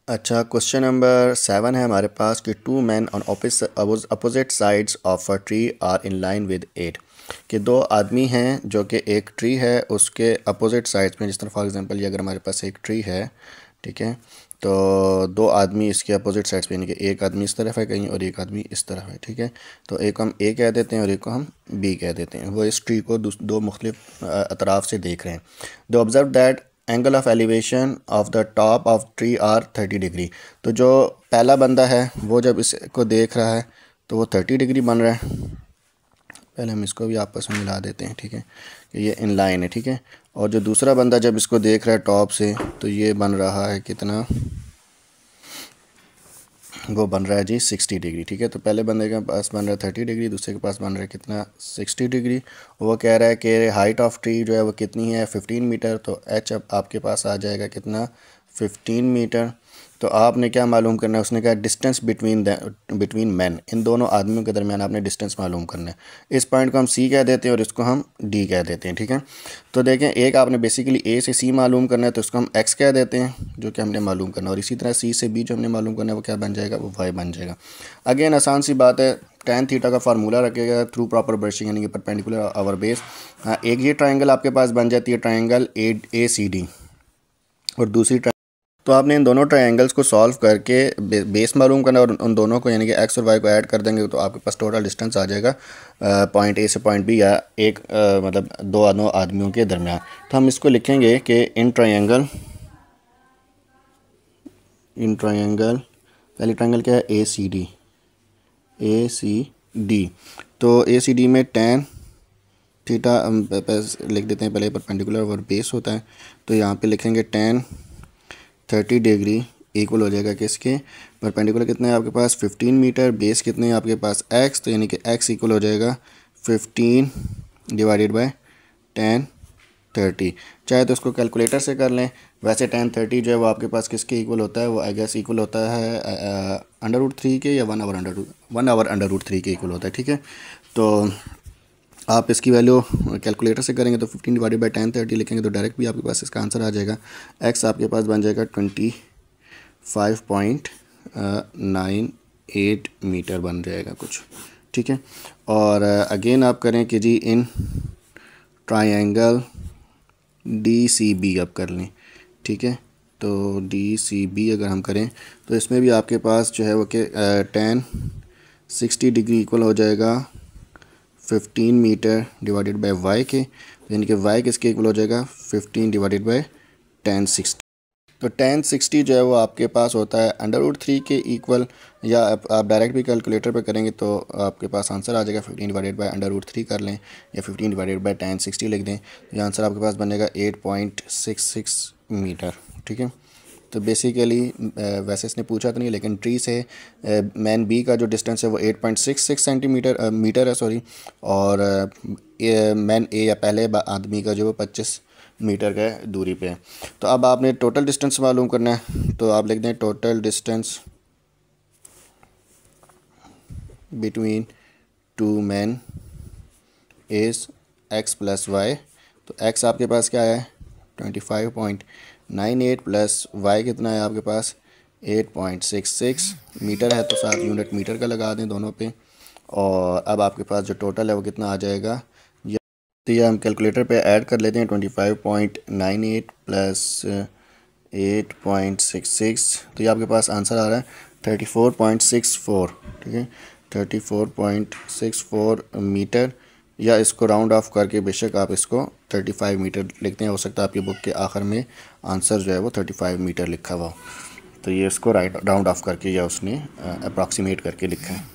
अच्छा, question number 7 है हमारे पास कि two man on opposite sides of a tree are in line with it. कि दो आदमी हैं जो कि एक ट्री है उसके अपोजिट साइड्स में, जिस तरह फॉर एग्जांपल ये अगर हमारे पास एक ट्री है, ठीक है, तो दो आदमी इसके अपोजिट साइड्स पे, यानी कि एक आदमी इस तरफ है कहीं और एक आदमी इस तरफ है, ठीक है। तो एक को हम ए कह देते हैं और एक को हम बी कह देते हैं। वो इस ट्री को दो मुख्तलिफ अतराफ से देख रहे हैं। Two observe that angle of elevation of the top of tree are 30 degree. तो जो पहला बंदा है वो जब इसको देख रहा है तो वो 30 डिग्री बन रहा है। पहले हम इसको भी आपस में मिला देते हैं, ठीक है, कि ये इन लाइन है, ठीक है। और जो दूसरा बंदा जब इसको देख रहा है टॉप से तो ये बन रहा है कितना, वो बन रहा है जी 60 डिग्री, ठीक है। तो पहले बंदे के पास बन रहा है 30 डिग्री, दूसरे के पास बन रहा है कितना 60 डिग्री। वो कह रहा है कि हाइट ऑफ ट्री जो है वो कितनी है 15 मीटर। तो एच अब आपके पास आ जाएगा कितना 15 मीटर। तो आपने क्या मालूम करना है, उसने कहा डिस्टेंस बिटवीन मैन, इन दोनों आदमियों के दरमियान आपने डिस्टेंस मालूम करना है। इस पॉइंट को हम सी कह देते हैं और इसको हम डी कह देते हैं, ठीक है। तो देखें, एक आपने बेसिकली ए से सी मालूम करना है तो उसको हम एक्स कह देते हैं, जो कि हमने मालूम करना है। और इसी तरह सी से बी जो हमने मालूम करना है वो क्या बन जाएगा, वो वाई बन जाएगा। अगेन आसान सी बात है, tan थीटा का फार्मूला रखेगा थ्रू प्रॉपर ब्रशिंग, यानी कि परपेंडिकुलर आवर बेस। एक ये ट्राइंगल आपके पास बन जाती है ट्राइंगल ए सी डी, और दूसरी तो आपने इन दोनों ट्रायंगल्स को सॉल्व करके बेस मालूम करना और उन दोनों को यानी कि एक्स और वाई को ऐड कर देंगे तो आपके पास टोटल डिस्टेंस आ जाएगा पॉइंट ए से पॉइंट बी, या एक मतलब दो आदमियों के दरमियान। तो हम इसको लिखेंगे कि इन ट्रायंगल पहली ट्रायंगल क्या है, ए सी डी। तो ए सी डी में tan थीटा लिख देते हैं, पहले परपेंडिकुलर और बेस होता है। तो यहाँ पे लिखेंगे tan 30 डिग्री इक्वल हो जाएगा किसके, परपेंडिकुलर कितना है आपके पास 15 मीटर, बेस कितने हैं आपके पास x, तो यानी कि x इक्वल हो जाएगा 15 डिवाइडेड बाय tan 30। चाहे तो इसको कैलकुलेटर से कर लें, वैसे tan 30 जो है वो आपके पास किसके इक्वल होता है, वो आई गेस इक्वल होता है √3 के, या 1 आवर √3 के इक्वल होता है, ठीक है। तो आप इसकी वैल्यू कैलकुलेटर से करेंगे तो 15 डिवाइडेड बाई tan 30 लिखेंगे तो डायरेक्ट भी आपके पास इसका आंसर आ जाएगा। x आपके पास बन जाएगा 25.98 मीटर बन जाएगा कुछ, ठीक है। और अगेन आप करें कि जी इन ट्रायंगल DCB आप कर लें, ठीक है। तो DCB अगर हम करें तो इसमें भी आपके पास जो है वो कि tan 60 डिग्री इक्वल हो जाएगा 15 मीटर डिवाइडेड बाय वाई के, यानी कि वाई किसके इक्वल हो जाएगा 15 डिवाइडेड बाय tan 60। तो tan 60 जो है वो आपके पास होता है √3 के इक्वल, या आप डायरेक्ट भी कैलकुलेटर पे करेंगे तो आपके पास आंसर आ जाएगा 15 डिवाइडेड बाय √3 कर लें, या 15 डिवाइडेड बाय tan 60 लिख दें, तो ये आंसर आपके पास बनेगा 8.66 मीटर, ठीक है। तो बेसिकली वैसे इसने पूछा तो नहीं, लेकिन ट्री से मैन बी का जो डिस्टेंस है वो 8.66 सेंटीमीटर मीटर है, सॉरी। और मैन ए या पहले आदमी का जो 25 मीटर का दूरी पे है। तो अब आपने टोटल डिस्टेंस मालूम करना है, तो आप लिख दें total distance between two man is x plus y. तो x आपके पास क्या है 25.98 प्लस y कितना है आपके पास 8.66 मीटर है, तो 7 यूनिट मीटर का लगा दें दोनों पे। और अब आपके पास जो टोटल है वो कितना आ जाएगा, तो ये हम कैलकुलेटर पे ऐड कर लेते हैं 25.98 प्लस 8.66, तो ये आपके पास आंसर आ रहा है 34.64, ठीक है, 34.64 मीटर। या इसको राउंड ऑफ करके बेशक आप इसको 35 मीटर लिखते हैं, हो सकता है आपकी बुक के आखिर में आंसर जो है वो 35 मीटर लिखा हुआ हो। तो ये इसको राउंड ऑफ करके या उसने अप्रॉक्सीमेट करके लिखा है।